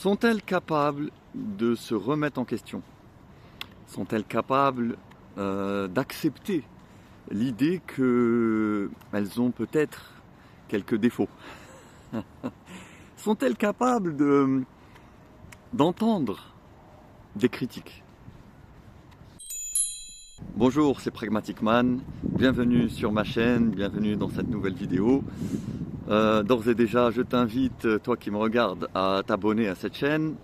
Sont-elles capables de se remettre en question? Sont-elles capables d'accepter l'idée qu'elles ont peut-être quelques défauts? Sont-elles capables d'entendre des critiques? Bonjour, c'est Pragmatic Man, bienvenue sur ma chaîne, bienvenue dans cette nouvelle vidéo. D'ores et déjà, je t'invite, toi qui me regardes, à t'abonner à cette chaîne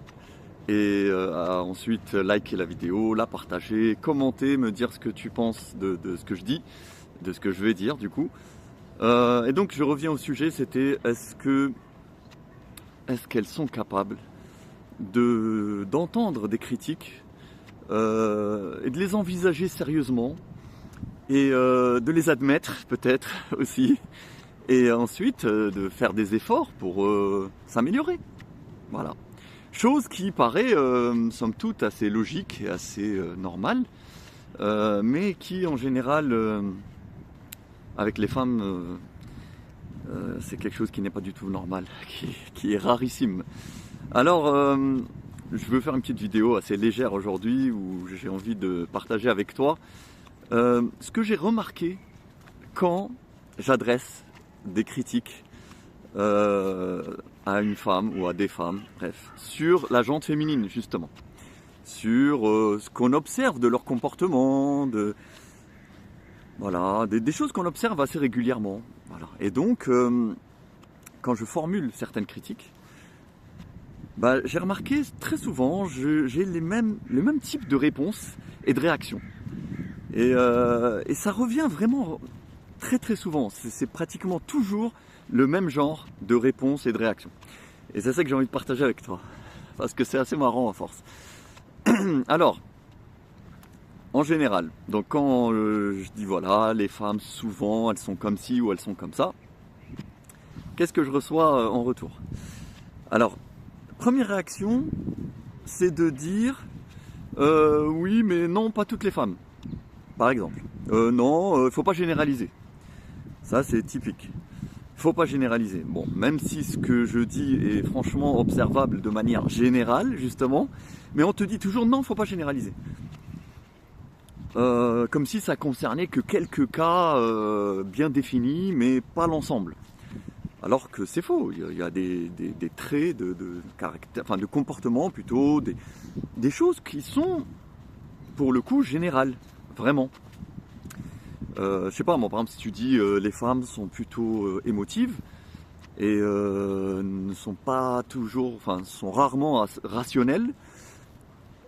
et à ensuite liker la vidéo, la partager, commenter, me dire ce que tu penses de ce que je dis, de ce que je vais dire du coup. Et donc je reviens au sujet, c'était est-ce qu'elles sont capables d'entendre des critiques et de les envisager sérieusement et de les admettre peut-être aussi et ensuite de faire des efforts pour s'améliorer. Voilà. Chose qui paraît somme toute assez logique et assez normale, mais qui en général avec les femmes c'est quelque chose qui n'est pas du tout normal, qui est rarissime. Alors je veux faire une petite vidéo assez légère aujourd'hui où j'ai envie de partager avec toi ce que j'ai remarqué quand j'adresse des critiques à une femme ou à des femmes, bref, sur la gente féminine justement, sur ce qu'on observe de leur comportement, voilà, des choses qu'on observe assez régulièrement. Voilà. Et donc, quand je formule certaines critiques, j'ai remarqué très souvent, j'ai le même type de réponse et de réaction. Et ça revient vraiment très très souvent. C'est pratiquement toujours le même genre de réponse et de réaction. Et c'est ça que j'ai envie de partager avec toi. Parce que c'est assez marrant à force. Alors, en général, donc quand je dis voilà, les femmes souvent elles sont comme ci ou elles sont comme ça, qu'est-ce que je reçois en retour? Alors, première réaction, c'est de dire oui mais non, pas toutes les femmes. Par exemple, non, faut pas généraliser. Ça c'est typique. Faut pas généraliser. Bon, même si ce que je dis est franchement observable de manière générale, justement, mais on te dit toujours non, faut pas généraliser. Comme si ça concernait que quelques cas bien définis, mais pas l'ensemble. Alors que c'est faux. Il y a des traits de caractère, enfin de comportement plutôt, des choses qui sont pour le coup générales, vraiment. Je sais pas, moi par exemple, si tu dis les femmes sont plutôt émotives et ne sont pas toujours, enfin sont rarement rationnelles,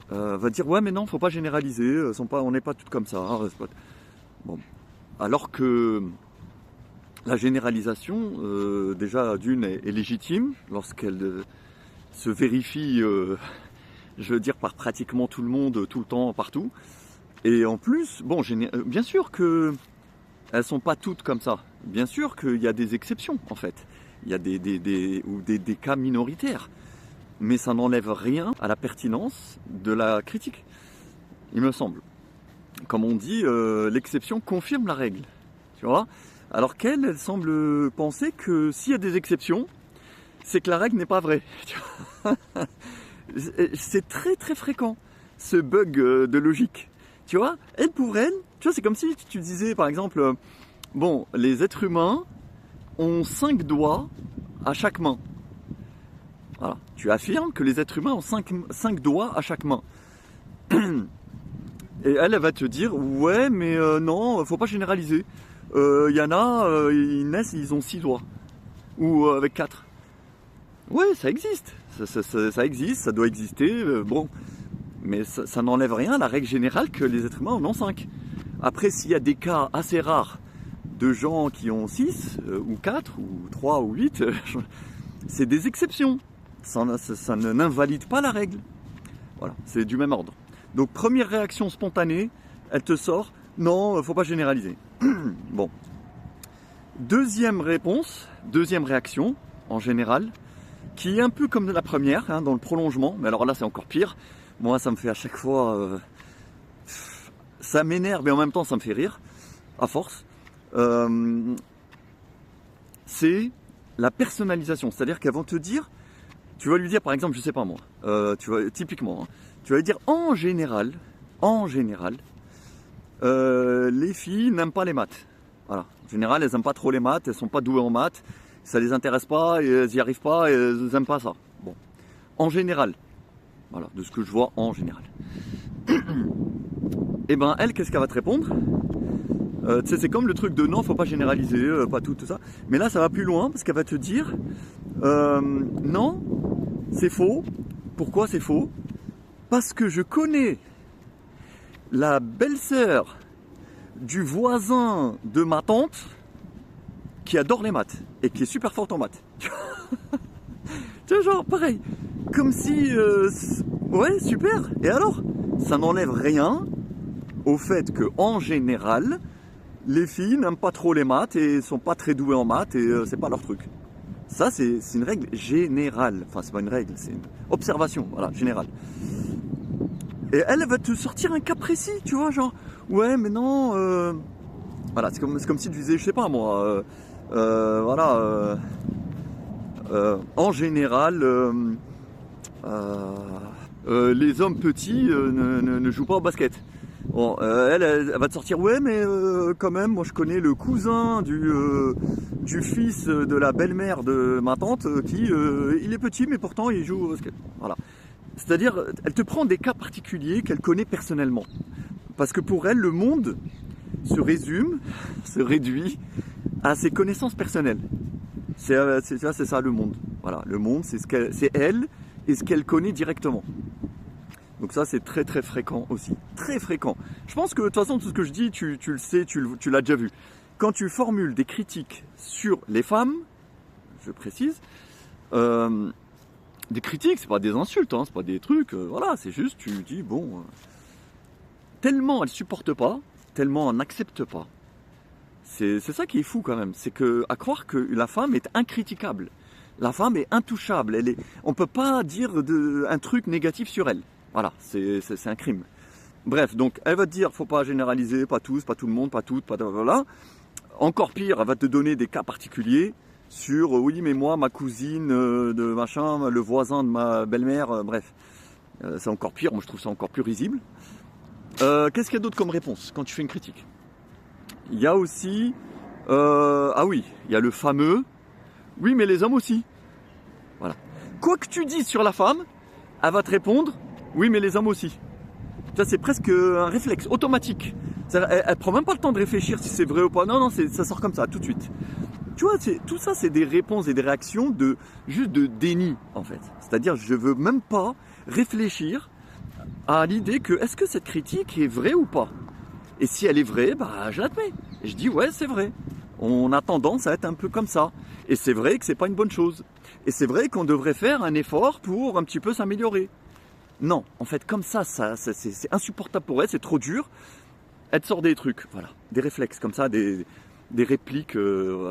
va dire ouais mais non, faut pas généraliser, on n'est pas toutes comme ça. Hein, bon, alors que la généralisation, déjà d'une est légitime lorsqu'elle se vérifie, je veux dire par pratiquement tout le monde, tout le temps, partout. Et en plus, bon, bien sûr que elles sont pas toutes comme ça. Bien sûr qu'il y a des exceptions, en fait. Il y a des cas minoritaires. Mais ça n'enlève rien à la pertinence de la critique, il me semble. Comme on dit, l'exception confirme la règle. Tu vois? Alors qu'elle semble penser que s'il y a des exceptions, c'est que la règle n'est pas vraie. C'est très très fréquent, ce bug de logique. Tu vois, elle pour elle, tu vois, c'est comme si tu disais par exemple, bon, les êtres humains ont 5 doigts à chaque main. Voilà, tu affirmes que les êtres humains ont 5 doigts à chaque main. Et elle va te dire, ouais, mais non, faut pas généraliser. Il y en a, ils naissent, ils ont 6 doigts. Ou avec 4. Ouais, ça existe. Ça existe, ça doit exister. Bon. Mais ça n'enlève rien à la règle générale que les êtres humains en ont 5. Après, s'il y a des cas assez rares de gens qui ont 6, ou 4, ou 3, ou 8, c'est des exceptions. Ça n'invalide pas la règle. Voilà, c'est du même ordre. Donc, première réaction spontanée, elle te sort, non, faut pas généraliser. Bon. Deuxième réponse, deuxième réaction, en général, qui est un peu comme la première, hein, dans le prolongement, mais alors là, c'est encore pire. Moi, ça me fait à chaque fois... ça m'énerve, mais en même temps, ça me fait rire, à force. C'est la personnalisation. C'est-à-dire qu'elles vont te dire... Tu vas lui dire par exemple, je sais pas moi, typiquement, hein, tu vas lui dire en général, les filles n'aiment pas les maths. Voilà. En général, elles n'aiment pas trop les maths, elles sont pas douées en maths, ça les intéresse pas, et elles n'y arrivent pas, et elles n'aiment pas ça. Bon. En général. Voilà, de ce que je vois en général. Et ben elle, qu'est-ce qu'elle va te répondre? Tu sais, c'est comme le truc de non, faut pas généraliser, pas tout ça. Mais là, ça va plus loin parce qu'elle va te dire non, c'est faux. Pourquoi c'est faux? Parce que je connais la belle-sœur du voisin de ma tante qui adore les maths et qui est super forte en maths. Tu vois, genre pareil, comme si ouais, super. Et alors, ça n'enlève rien au fait que en général, les filles n'aiment pas trop les maths et sont pas très douées en maths et c'est pas leur truc. Ça, c'est une règle générale. Enfin, c'est pas une règle, c'est une observation, voilà, générale. Et elle va te sortir un cas précis, tu vois, genre, ouais, mais non, voilà, c'est comme si tu disais, je sais pas moi, voilà, en général, les hommes petits ne jouent pas au basket. Bon, elle va te sortir, ouais, mais quand même, moi je connais le cousin du fils de la belle-mère de ma tante qui, il est petit, mais pourtant il joue au basket. Voilà. C'est-à-dire, elle te prend des cas particuliers qu'elle connaît personnellement. Parce que pour elle, le monde se réduit à ses connaissances personnelles. C'est ça le monde. Voilà, le monde, c'est elle et ce qu'elle connaît directement. Donc ça, c'est très très fréquent aussi. Très fréquent. Je pense que de toute façon, tout ce que je dis, tu le sais, tu l'as déjà vu. Quand tu formules des critiques sur les femmes, je précise, des critiques, c'est pas des insultes, hein, c'est pas des trucs, voilà, c'est juste, tu dis, bon, tellement elle supporte pas, tellement elle n'accepte pas. C'est ça qui est fou quand même, c'est que à croire que la femme est incritiquable. La femme est intouchable, on peut pas dire un truc négatif sur elle. Voilà, c'est un crime. Bref, donc elle va te dire, faut pas généraliser, pas tous, pas tout le monde, pas toutes, pas voilà. Encore pire, elle va te donner des cas particuliers sur oui, mais moi, ma cousine de machin, le voisin de ma belle-mère, bref. C'est encore pire, moi je trouve ça encore plus risible. Qu'est-ce qu'il y a d'autre comme réponse quand tu fais une critique? Il y a aussi, ah oui, il y a le fameux, oui, mais les hommes aussi. Voilà. Quoi que tu dises sur la femme, elle va te répondre, oui, mais les hommes aussi. Ça, c'est presque un réflexe automatique. Elle prend même pas le temps de réfléchir si c'est vrai ou pas. Non, ça sort comme ça, tout de suite. Tu vois, tout ça, c'est des réponses et des réactions juste de déni, en fait. C'est-à-dire, je veux même pas réfléchir à l'idée que est-ce que cette critique est vraie ou pas. Et si elle est vraie, bah, je l'admets. Et je dis, ouais, c'est vrai. On a tendance à être un peu comme ça. Et c'est vrai que c'est pas une bonne chose. Et c'est vrai qu'on devrait faire un effort pour un petit peu s'améliorer. Non, en fait, comme ça c'est insupportable pour elle, c'est trop dur. Elle te sort des trucs, voilà, des réflexes comme ça, des répliques,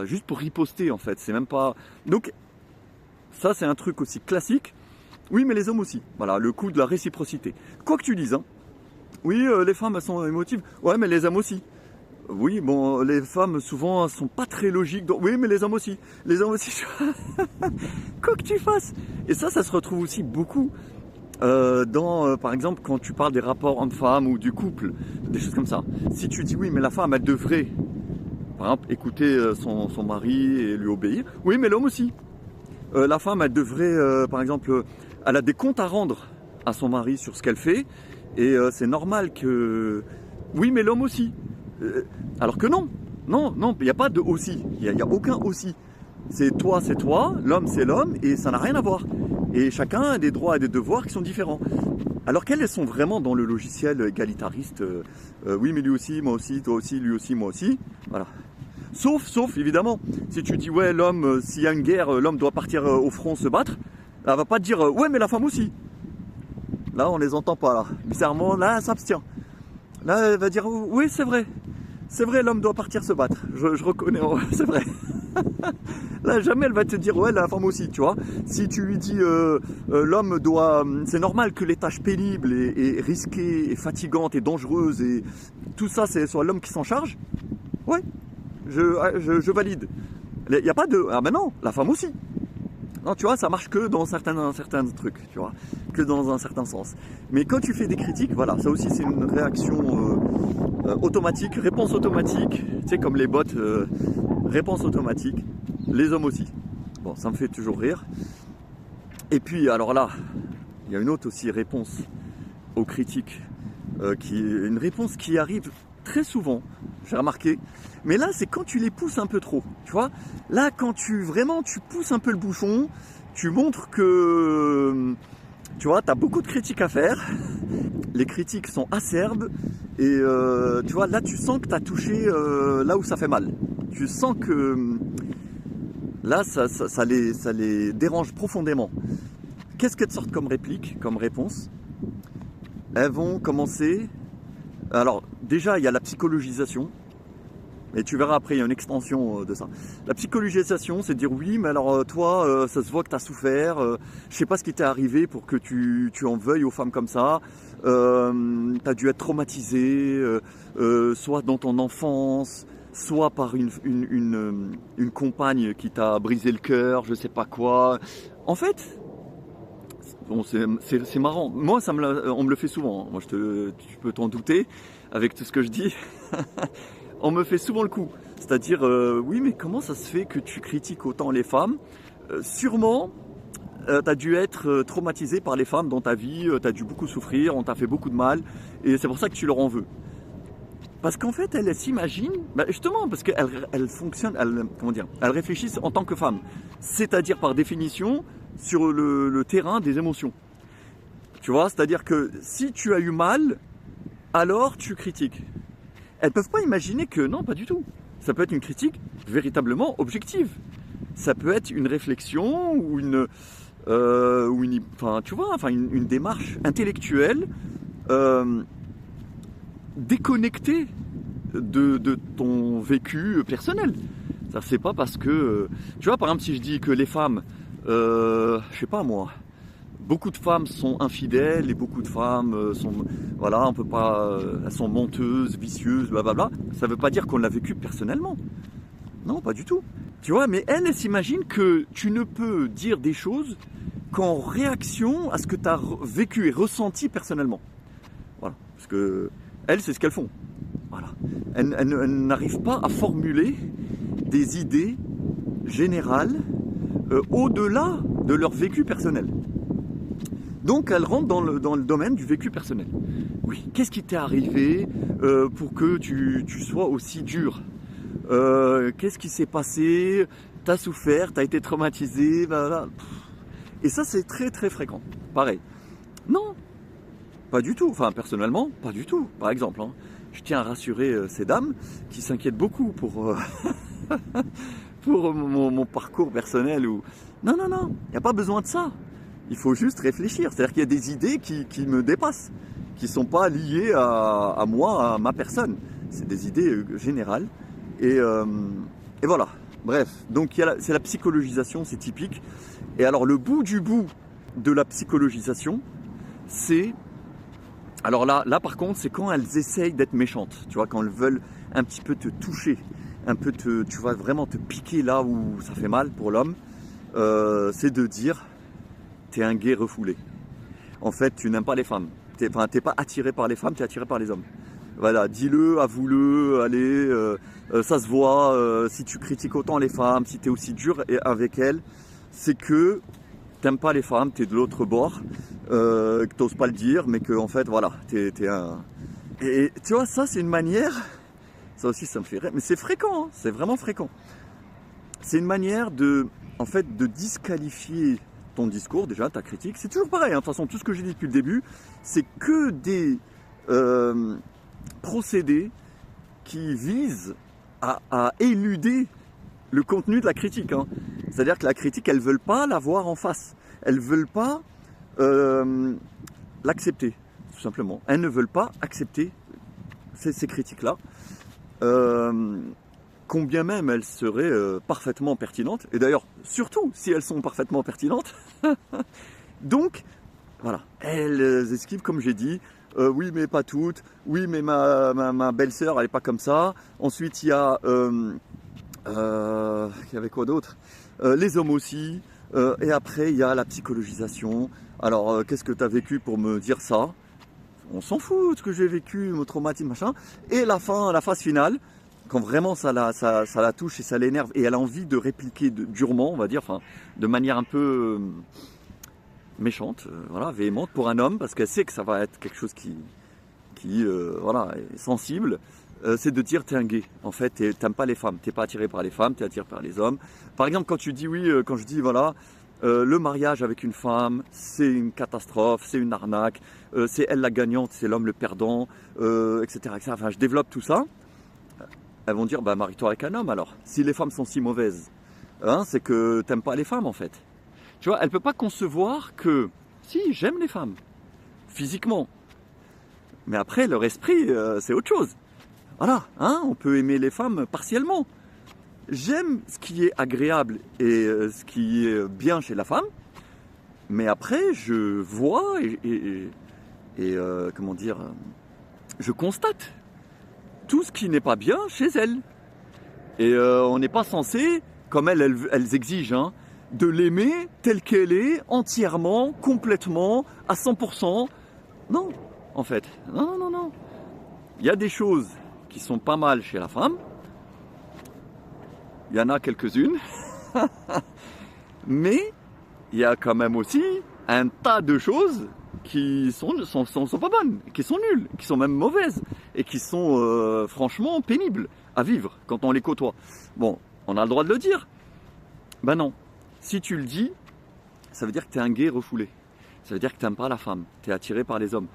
juste pour riposter en fait. C'est même pas. Donc, ça c'est un truc aussi classique. Oui, mais les hommes aussi. Voilà, le coup de la réciprocité. Quoi que tu dises, hein. Oui, les femmes elles sont émotives. Ouais, mais les hommes aussi. Oui, bon, les femmes souvent sont pas très logiques. Donc, oui, mais les hommes aussi. Les hommes aussi. Quoi que tu fasses. Et ça se retrouve aussi beaucoup. Par exemple, quand tu parles des rapports hommes-femmes ou du couple, des choses comme ça. Si tu dis oui, mais la femme, elle devrait, par exemple, écouter son mari et lui obéir. Oui, mais l'homme aussi. La femme, elle devrait, par exemple, elle a des comptes à rendre à son mari sur ce qu'elle fait. Et c'est normal que... Oui, mais l'homme aussi. Alors que non. Non, il n'y a pas de aussi. Il n'y a aucun aussi. C'est toi, l'homme, c'est l'homme, et ça n'a rien à voir. Et chacun a des droits et des devoirs qui sont différents. Alors qu'elles sont vraiment dans le logiciel égalitariste, oui mais lui aussi, moi aussi, toi aussi, lui aussi, moi aussi, voilà. Sauf évidemment, si tu dis ouais l'homme, s'il y a une guerre, l'homme doit partir au front se battre, elle va pas te dire ouais mais la femme aussi. Là on les entend pas là, bizarrement là elle s'abstient. Là elle va dire oui c'est vrai l'homme doit partir se battre, je reconnais, c'est vrai. Là, jamais elle va te dire ouais la femme aussi, tu vois. Si tu lui dis l'homme doit, c'est normal que les tâches pénibles et risquées et fatigantes et dangereuses et tout ça c'est soit l'homme qui s'en charge. Ouais, je valide. Il n'y a pas de ah ben non, la femme aussi. Non, tu vois, ça marche que dans certains trucs, tu vois, que dans un certain sens. Mais quand tu fais des critiques, voilà, ça aussi c'est une réaction automatique, réponse automatique, tu sais, comme les bots, réponse automatique, les hommes aussi. Bon, ça me fait toujours rire. Et puis, alors là, il y a une autre aussi réponse aux critiques, une réponse qui arrive très souvent, j'ai remarqué. Mais là, c'est quand tu les pousses un peu trop, tu vois. Là, quand tu pousses un peu le bouchon, tu montres que, tu vois, tu as beaucoup de critiques à faire. Les critiques sont acerbes. Et tu vois, là, tu sens que tu as touché là où ça fait mal. Tu sens que là, ça les dérange profondément. Qu'est-ce qu'elles sortent comme réplique, comme réponse? Elles vont commencer... Alors, déjà, il y a la psychologisation. Et tu verras après, il y a une extension de ça. La psychologisation, c'est de dire oui, mais alors toi, ça se voit que tu as souffert. Je sais pas ce qui t'est arrivé pour que tu en veuilles aux femmes comme ça. Tu as dû être traumatisé, soit dans ton enfance, soit par une compagne qui t'a brisé le cœur, je sais pas quoi. En fait, bon, c'est marrant. Moi, on me le fait souvent. Moi, tu peux t'en douter avec tout ce que je dis. On me fait souvent le coup. C'est-à-dire, oui, mais comment ça se fait que tu critiques autant les femmes? Sûrement, tu as dû être traumatisé par les femmes dans ta vie, tu as dû beaucoup souffrir, on t'a fait beaucoup de mal, et c'est pour ça que tu leur en veux. Parce qu'en fait, elles s'imaginent, justement, parce qu'elles fonctionnent, elles réfléchissent en tant que femmes. C'est-à-dire, par définition, sur le terrain des émotions. Tu vois, c'est-à-dire que si tu as eu mal, alors tu critiques. Elles ne peuvent pas imaginer que non, pas du tout. Ça peut être une critique véritablement objective. Ça peut être une réflexion ou une démarche intellectuelle déconnectée de ton vécu personnel. Ça, c'est pas parce que... tu vois, par exemple, si je dis que les femmes, je sais pas moi, beaucoup de femmes sont infidèles et beaucoup de femmes sont, voilà, on peut pas, elles sont menteuses, vicieuses, blablabla. Ça veut pas dire qu'on l'a vécu personnellement. Non, pas du tout. Tu vois, mais elles s'imaginent que tu ne peux dire des choses qu'en réaction à ce que tu as vécu et ressenti personnellement. Voilà. Parce que elles, c'est ce qu'elles font. Voilà. Elles n'arrivent pas à formuler des idées générales au-delà de leur vécu personnel. Donc elles rentrent dans le domaine du vécu personnel. Oui, qu'est-ce qui t'est arrivé pour que tu sois aussi dur? Qu'est-ce qui s'est passé? T'as souffert, t'as été traumatisé, voilà. Et ça, c'est très très fréquent. Pareil. Non, pas du tout. Enfin, personnellement, pas du tout. Par exemple, hein, je tiens à rassurer ces dames qui s'inquiètent beaucoup pour, pour mon parcours personnel. Non, non, non, il n'y a pas besoin de ça. Il faut juste réfléchir. C'est-à-dire qu'il y a des idées qui me dépassent, qui ne sont pas liées à moi, à ma personne. C'est des idées générales. Et voilà. Bref, donc c'est la psychologisation, c'est typique. Et alors le bout du bout de la psychologisation, c'est... Alors là par contre, c'est quand elles essayent d'être méchantes. Tu vois, quand elles veulent un petit peu te toucher, un peu tu vois, vraiment te piquer là où ça fait mal pour l'homme, c'est de dire... T'es un gay refoulé. En fait, tu n'aimes pas les femmes. T'es pas attiré par les femmes, t'es attiré par les hommes. Voilà, dis-le, avoue-le, allez, ça se voit. Si tu critiques autant les femmes, si t'es aussi dur avec elles, c'est que t'aimes pas les femmes, t'es de l'autre bord, que t'oses pas le dire, mais que en fait, voilà, t'es un... Et tu vois, ça c'est une manière, ça aussi ça me fait rire, mais c'est fréquent, hein, c'est vraiment fréquent. C'est une manière de disqualifier ton discours, déjà, ta critique. C'est toujours pareil, hein. De toute façon, tout ce que j'ai dit depuis le début, c'est que des procédés qui visent à éluder le contenu de la critique. Hein. C'est-à-dire que la critique, elles ne veulent pas l'avoir en face. Elles ne veulent pas l'accepter, tout simplement. Elles ne veulent pas accepter ces critiques-là. Combien même elles seraient parfaitement pertinentes, et d'ailleurs, surtout si elles sont parfaitement pertinentes. Donc, voilà, elles esquivent, comme j'ai dit, oui, mais pas toutes, oui, mais ma belle-sœur, elle n'est pas comme ça. Ensuite, il y a, il y avait quoi d'autre? Les hommes aussi, Et après, il y a la psychologisation. Alors, qu'est-ce que tu as vécu pour me dire ça? On s'en fout de ce que j'ai vécu, mon traumatisme, machin. Et la phase finale, quand vraiment ça la touche et ça l'énerve, et elle a envie de répliquer durement, on va dire, enfin, de manière un peu méchante, voilà, véhémente pour un homme, parce qu'elle sait que ça va être quelque chose qui voilà, est sensible. C'est de dire t'es un gay. En fait, t'aimes pas les femmes, t'es pas attiré par les femmes, t'es attiré par les hommes. Par exemple, quand tu dis oui, quand je dis voilà, le mariage avec une femme, c'est une catastrophe, c'est une arnaque, c'est elle la gagnante, c'est l'homme le perdant, etc., etc. Enfin, je développe tout ça. Elles vont dire bah marie-toi avec un homme alors. Si les femmes sont si mauvaises, hein, c'est que t'aimes pas les femmes en fait. Tu vois, elle peut pas concevoir que si j'aime les femmes physiquement, mais après leur esprit, c'est autre chose. Voilà, hein, on peut aimer les femmes partiellement. J'aime ce qui est agréable et ce qui est bien chez la femme, mais après je vois et comment dire, je constate tout ce qui n'est pas bien chez elle. Et on n'est pas censé, comme elles exigent, hein, de l'aimer telle qu'elle est, entièrement, complètement, à 100%. Non, en fait, non, non, non, non. Il y a des choses qui sont pas mal chez la femme. Il y en a quelques-unes. Mais il y a quand même aussi un tas de choses qui sont pas bonnes, qui sont nulles, qui sont même mauvaises et qui sont franchement pénibles à vivre quand on les côtoie. Bon, on a le droit de le dire. Ben non. Si tu le dis, ça veut dire que tu es un gay refoulé. Ça veut dire que tu n'aimes pas la femme, tu es attiré par les hommes.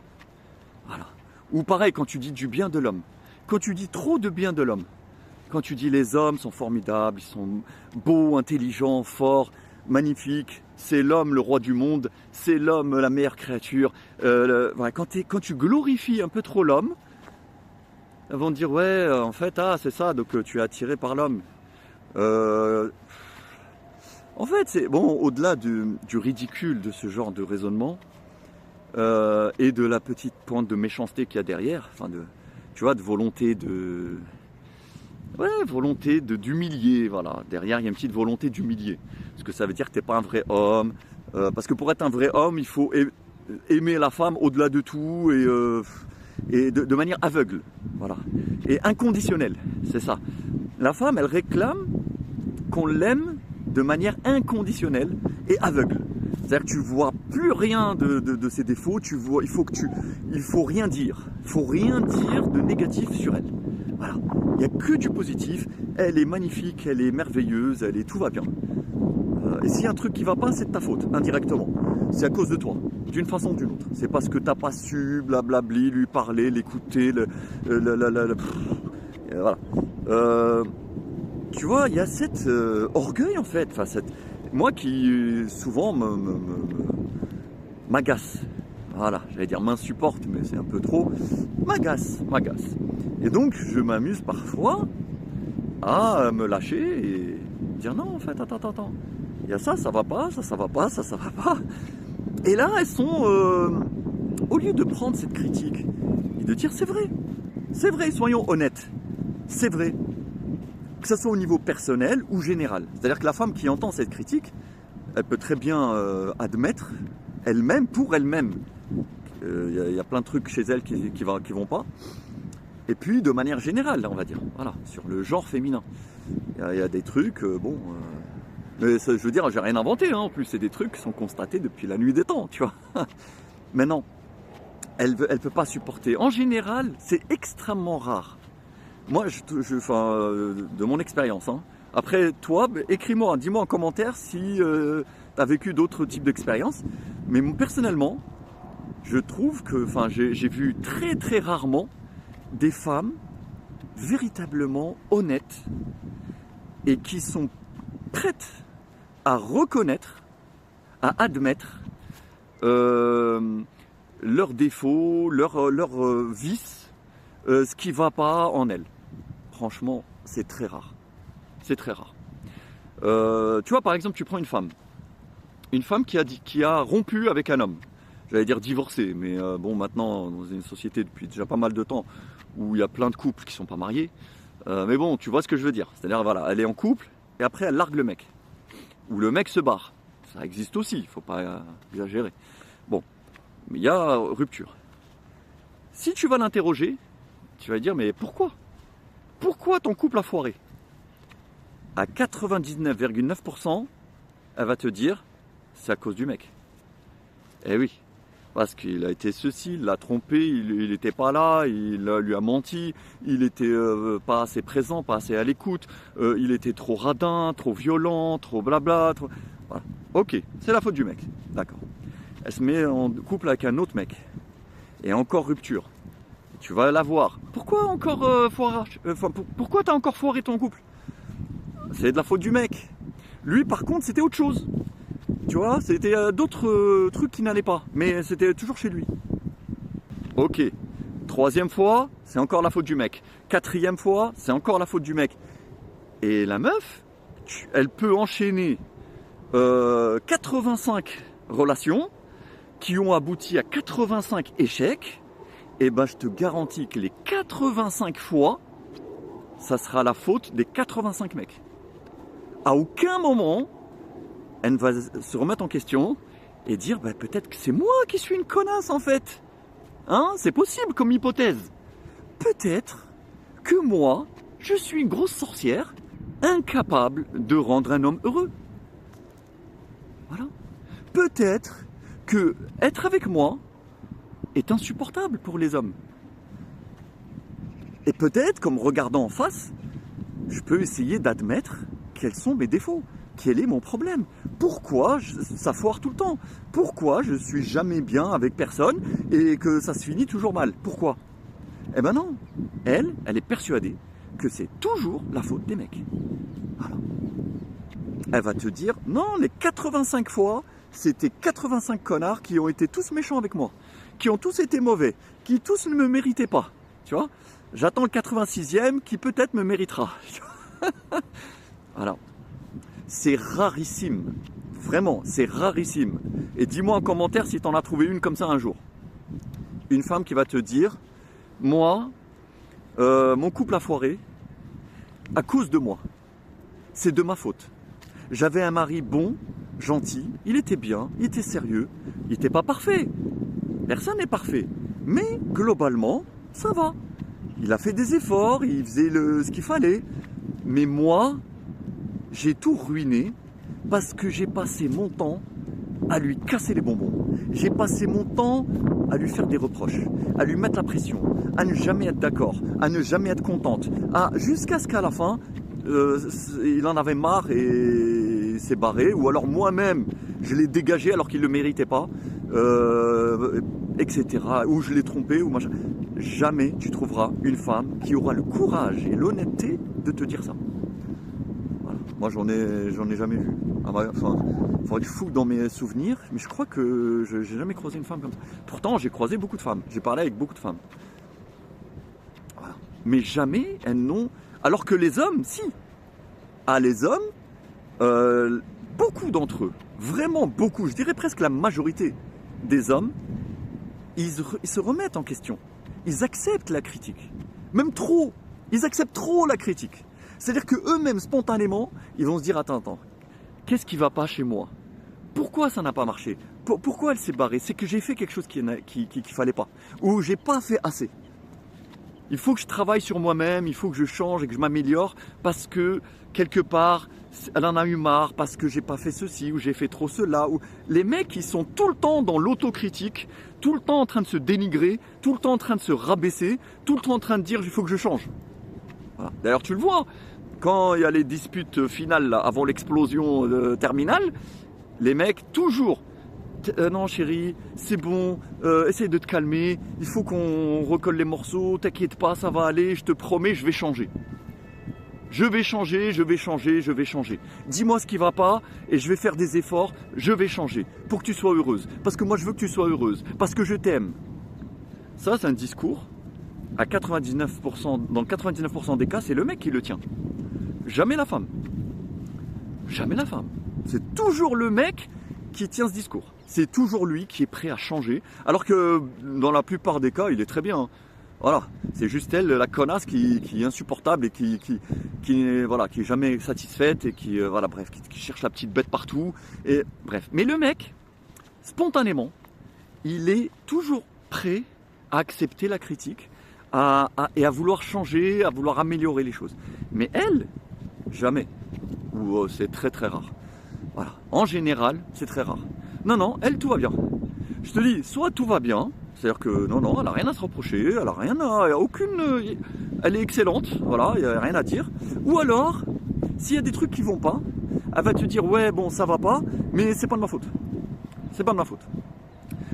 Voilà. Ou pareil, quand tu dis du bien de l'homme. Quand tu dis trop de bien de l'homme. Quand tu dis les hommes sont formidables, ils sont beaux, intelligents, forts, magnifiques, c'est l'homme le roi du monde, c'est l'homme la meilleure créature. Voilà, quand tu glorifies un peu trop l'homme, ils vont te dire ouais, en fait, ah, c'est ça, donc tu es attiré par l'homme. En fait, c'est bon, au-delà du ridicule de ce genre de raisonnement et de la petite pointe de méchanceté qu'il y a derrière, enfin tu vois, de volonté d'humilier, voilà. Derrière, il y a une petite volonté d'humilier. Parce que ça veut dire que tu n'es pas un vrai homme. Parce que pour être un vrai homme, il faut aimer la femme au-delà de tout et de manière aveugle. Voilà. Et inconditionnelle, c'est ça. La femme, elle réclame qu'on l'aime de manière inconditionnelle et aveugle. C'est-à-dire que tu vois plus rien de ses défauts, il faut rien dire. Il faut rien dire de négatif sur elle. Voilà. Il n'y a que du positif. Elle est magnifique, elle est merveilleuse, tout va bien. Et s'il y a un truc qui ne va pas, c'est de ta faute, indirectement. C'est à cause de toi, d'une façon ou d'une autre. C'est parce que tu n'as pas su, blablabli, lui parler, l'écouter, voilà. Tu vois, il y a cet orgueil en fait. Enfin, moi qui souvent m'agace. Voilà, j'allais dire m'insupporte, mais c'est un peu trop. M'agace. Et donc, je m'amuse parfois à me lâcher et dire non, en fait, attends. Il y a ça va pas, ça va pas, ça va pas. Et là, elles sont, au lieu de prendre cette critique et de dire c'est vrai, soyons honnêtes, c'est vrai. Que ce soit au niveau personnel ou général. C'est-à-dire que la femme qui entend cette critique, elle peut très bien admettre elle-même, pour elle-même. Il y a plein de trucs chez elle qui vont pas. Et puis de manière générale, on va dire, voilà, sur le genre féminin. Il y a des trucs, mais ça, je veux dire, j'ai rien inventé, hein, en plus, c'est des trucs qui sont constatés depuis la nuit des temps, tu vois. Mais non, elle peut pas supporter. En général, c'est extrêmement rare. Moi, de mon expérience. Hein. Après, toi, écris-moi, dis-moi en commentaire si tu as vécu d'autres types d'expériences. Mais personnellement, je trouve que, j'ai vu très très rarement des femmes véritablement honnêtes et qui sont prêtes à reconnaître, à admettre leurs défauts, leurs vices, ce qui ne va pas en elles. Franchement, c'est très rare. C'est très rare. Tu vois, par exemple, tu prends une femme qui a rompu avec un homme. J'allais dire divorcé, mais bon, maintenant, dans une société depuis déjà pas mal de temps où il y a plein de couples qui ne sont pas mariés. Mais bon, tu vois ce que je veux dire. C'est-à-dire, voilà, elle est en couple et après, elle largue le mec. Ou le mec se barre. Ça existe aussi, il ne faut pas exagérer. Bon, mais il y a rupture. Si tu vas l'interroger, tu vas dire, mais pourquoi? Pourquoi ton couple a foiré? À 99,9%, elle va te dire, c'est à cause du mec. Eh oui, parce qu'il a été ceci, il l'a trompé, il n'était pas là, il lui a menti, il était pas assez présent, pas assez à l'écoute, il était trop radin, trop violent, trop blabla. Voilà. Ok, c'est la faute du mec, d'accord. Elle se met en couple avec un autre mec, et encore rupture. Tu vas la voir. Pourquoi encore foirage? Pourquoi t'as encore foiré ton couple? C'est de la faute du mec. Lui, par contre, c'était autre chose. Tu vois, c'était d'autres trucs qui n'allaient pas, mais c'était toujours chez lui. Ok. Troisième fois, c'est encore la faute du mec. Quatrième fois, c'est encore la faute du mec. Et la meuf, elle peut enchaîner 85 relations qui ont abouti à 85 échecs. Et ben, je te garantis que les 85 fois, ça sera la faute des 85 mecs. À aucun moment, elle va se remettre en question et dire bah, peut-être que c'est moi qui suis une connasse en fait. Hein, c'est possible comme hypothèse. Peut-être que moi, je suis une grosse sorcière incapable de rendre un homme heureux. Voilà. Peut-être que être avec moi est insupportable pour les hommes. Et peut-être, comme regardant en face, je peux essayer d'admettre quels sont mes défauts, quel est mon problème, pourquoi ça foire tout le temps, pourquoi je suis jamais bien avec personne et que ça se finit toujours mal, pourquoi? Eh ben non, elle est persuadée que c'est toujours la faute des mecs. Voilà. Elle va te dire, non, les 85 fois, c'était 85 connards qui ont été tous méchants avec moi, qui ont tous été mauvais, qui tous ne me méritaient pas, tu vois. J'attends le 86e qui peut-être me méritera. Voilà. C'est rarissime. Vraiment, c'est rarissime. Et dis-moi en commentaire si tu en as trouvé une comme ça un jour. Une femme qui va te dire, moi, mon couple a foiré à cause de moi. C'est de ma faute. J'avais un mari bon, gentil, il était bien, il était sérieux, il n'était pas parfait. Personne n'est parfait. Mais globalement, ça va. Il a fait des efforts, il faisait ce qu'il fallait. Mais moi, j'ai tout ruiné parce que j'ai passé mon temps à lui casser les bonbons. J'ai passé mon temps à lui faire des reproches, à lui mettre la pression, à ne jamais être d'accord, à ne jamais être contente, jusqu'à ce qu'à la fin, il en avait marre et s'est barré, ou alors moi-même, je l'ai dégagé alors qu'il ne le méritait pas, etc. Ou je l'ai trompé, ou machin. Jamais tu trouveras une femme qui aura le courage et l'honnêteté de te dire ça. Voilà. Moi, j'en ai jamais vu. Enfin, faudrait que je fouille dans mes souvenirs, mais je crois que je n'ai jamais croisé une femme comme ça. Pourtant, j'ai croisé beaucoup de femmes. J'ai parlé avec beaucoup de femmes. Voilà. Mais jamais elles n'ont... Alors que les hommes, si. Ah, les hommes, beaucoup d'entre eux, vraiment beaucoup, je dirais presque la majorité des hommes, ils se remettent en question. Ils acceptent la critique. Même trop. Ils acceptent trop la critique. C'est-à-dire qu'eux-mêmes, spontanément, ils vont se dire, attends, qu'est-ce qui ne va pas chez moi? Pourquoi ça n'a pas marché? Pourquoi elle s'est barrée? C'est que j'ai fait quelque chose qu'il ne fallait pas. Ou j'ai pas fait assez. Il faut que je travaille sur moi-même, il faut que je change et que je m'améliore parce que, quelque part, elle en a eu marre, parce que j'ai pas fait ceci, ou j'ai fait trop cela. Ou... Les mecs, ils sont tout le temps dans l'autocritique, tout le temps en train de se dénigrer, tout le temps en train de se rabaisser, tout le temps en train de dire, il faut que je change. Voilà. D'ailleurs, tu le vois, quand il y a les disputes finales, là, avant l'explosion terminale, les mecs, toujours... non chérie, c'est bon, essaye de te calmer, il faut qu'on recolle les morceaux, t'inquiète pas, ça va aller, je te promets, je vais changer. Je vais changer, je vais changer, je vais changer. Dis-moi ce qui va pas et je vais faire des efforts, je vais changer pour que tu sois heureuse. Parce que moi je veux que tu sois heureuse, parce que je t'aime. Ça c'est un discours, à 99%, dans 99% des cas, c'est le mec qui le tient. Jamais la femme. Jamais la femme. C'est toujours le mec qui tient ce discours. C'est toujours lui qui est prêt à changer, alors que dans la plupart des cas, il est très bien. Voilà, c'est juste elle, la connasse qui est insupportable et voilà, qui est jamais satisfaite et qui, voilà, bref, qui cherche la petite bête partout. Et bref. Mais le mec, spontanément, il est toujours prêt à accepter la critique et à vouloir changer, à vouloir améliorer les choses. Mais elle, jamais. Ou c'est très très rare. Voilà. En général, c'est très rare. Non, non, elle, tout va bien. Je te dis, soit tout va bien, c'est-à-dire que non, non, elle n'a rien à se reprocher, elle a rien à, elle est excellente, voilà, il n'y a rien à dire. Ou alors, s'il y a des trucs qui vont pas, elle va te dire, ouais, bon, ça va pas, mais c'est pas de ma faute. C'est pas de ma faute.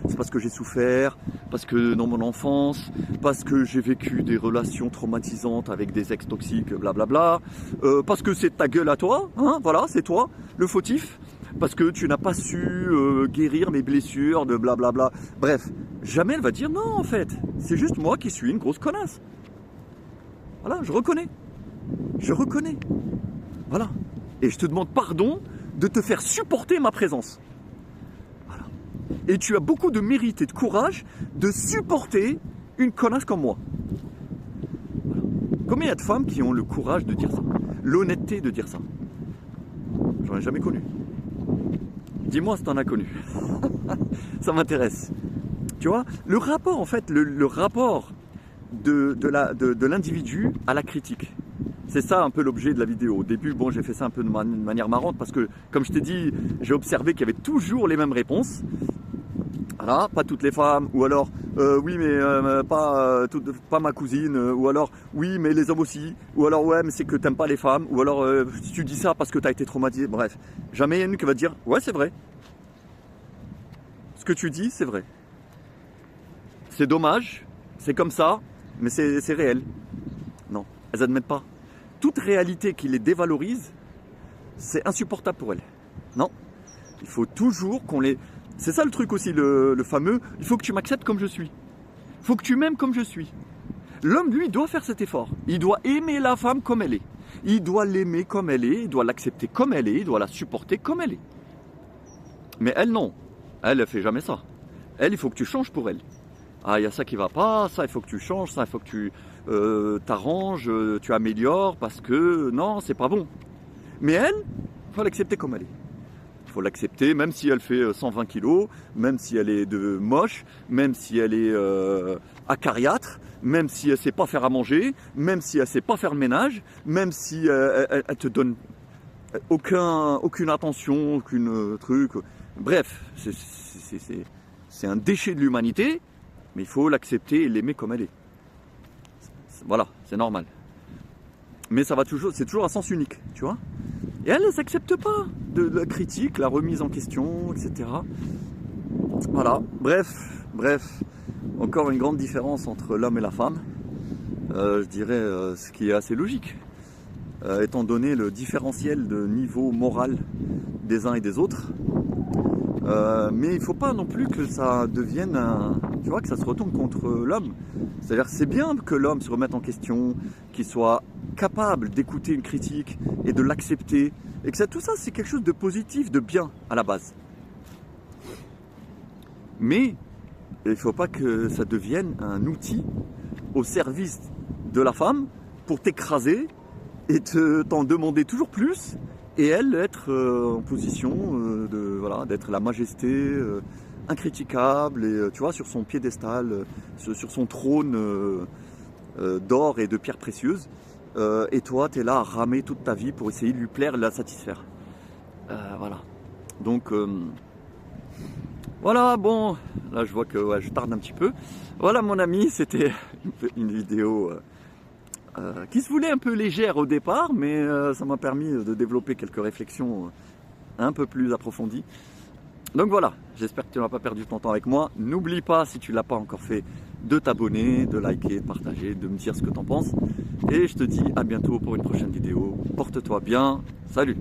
C'est parce que j'ai souffert, parce que dans mon enfance, parce que j'ai vécu des relations traumatisantes avec des ex toxiques, blablabla, parce que c'est ta gueule à toi, hein, voilà, c'est toi, le fautif, parce que tu n'as pas su guérir mes blessures de blablabla. Bref, jamais elle va dire non en fait, c'est juste moi qui suis une grosse connasse. Voilà, je reconnais. Je reconnais. Voilà. Et je te demande pardon de te faire supporter ma présence. Voilà. Et tu as beaucoup de mérite et de courage de supporter une connasse comme moi. Voilà. Combien il y a de femmes qui ont le courage de dire ça? L'honnêteté de dire ça? J'en ai jamais connu. Dis-moi si t'en as connu. Ça m'intéresse. Tu vois, le rapport en fait, le rapport de l'individu à la critique. C'est ça un peu l'objet de la vidéo. Au début, bon, j'ai fait ça un peu de manière marrante parce que, comme je t'ai dit, j'ai observé qu'il y avait toujours les mêmes réponses. Voilà, pas toutes les femmes, ou alors oui mais pas ma cousine, ou alors oui mais les hommes aussi, ou alors ouais mais c'est que t'aimes pas les femmes, ou alors tu dis ça parce que t'as été traumatisé, bref. Jamais il y en a une qui va te dire ouais c'est vrai. Ce que tu dis c'est vrai. C'est dommage, c'est comme ça, mais c'est réel. Non, elles admettent pas. Toute réalité qui les dévalorise, c'est insupportable pour elles. Non, il faut toujours qu'on les... C'est ça le truc aussi, le fameux, il faut que tu m'acceptes comme je suis. Il faut que tu m'aimes comme je suis. L'homme, lui, doit faire cet effort. Il doit aimer la femme comme elle est. Il doit l'aimer comme elle est, il doit l'accepter comme elle est, il doit la supporter comme elle est. Mais elle, non. Elle ne fait jamais ça. Elle, il faut que tu changes pour elle. Ah, il y a ça qui va pas, ça, il faut que tu changes, ça, il faut que tu t'arranges, tu améliores, parce que non, c'est pas bon. Mais elle, il faut l'accepter comme elle est. Il faut l'accepter, même si elle fait 120 kilos, même si elle est moche, même si elle est acariâtre, même si elle ne sait pas faire à manger, même si elle ne sait pas faire le ménage, même si elle te donne aucune attention, aucune truc. Bref, c'est un déchet de l'humanité, mais il faut l'accepter et l'aimer comme elle est. Voilà, c'est normal. Mais ça va toujours, c'est toujours à sens unique, tu vois. Et elle ne s'accepte pas de la critique, la remise en question, etc. Voilà, bref, encore une grande différence entre l'homme et la femme. Je dirais ce qui est assez logique, étant donné le différentiel de niveau moral des uns et des autres. Mais il ne faut pas non plus que ça devienne, tu vois, que ça se retourne contre l'homme. C'est-à-dire c'est bien que l'homme se remette en question, qu'il soit capable d'écouter une critique et de l'accepter, et que tout ça c'est quelque chose de positif, de bien à la base. Mais il ne faut pas que ça devienne un outil au service de la femme pour t'écraser et t'en demander toujours plus, et elle être en position d'être la majesté incritiquable, et tu vois, sur son piédestal, sur son trône d'or et de pierres précieuses. Et toi, tu es là à ramer toute ta vie pour essayer de lui plaire et de la satisfaire. Voilà. Donc, voilà, bon, là je vois que ouais, je tarde un petit peu. Voilà mon ami, c'était une vidéo qui se voulait un peu légère au départ, mais ça m'a permis de développer quelques réflexions un peu plus approfondies. Donc voilà, j'espère que tu n'as pas perdu ton temps avec moi. N'oublie pas, si tu ne l'as pas encore fait, de t'abonner, de liker, de partager, de me dire ce que tu en penses. Et je te dis à bientôt pour une prochaine vidéo. Porte-toi bien. Salut!